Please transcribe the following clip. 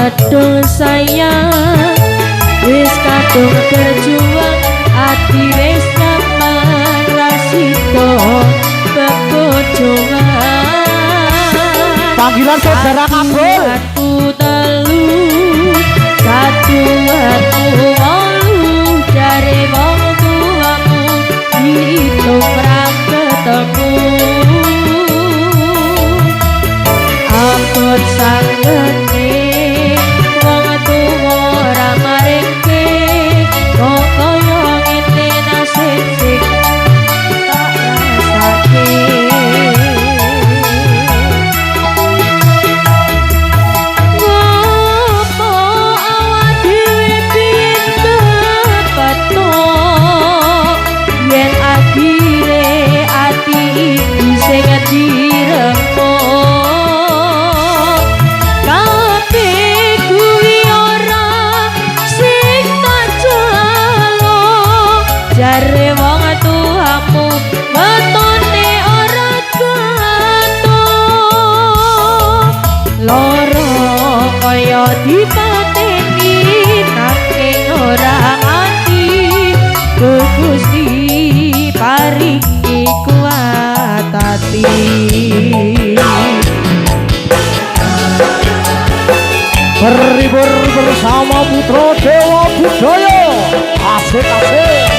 aduh sayang wis kadung berjuang ati wis nyaman rasito bekojongan panggilan saudara kabul aku telu satu aku walu jare wong tuamu dihitung ra ketemu ampun sanggene wong tuwa ora maringke kok kaya ngene nasib sing tak rasake ngopo awak dhewe pindah peto yen akhire ati iki sing dirempo jare wong tuamu wetone ora gantung loro kaya dipateni nanging ora nganti Gusti paringi kuat ati berlibur bersama putra dewa budaya asik-asik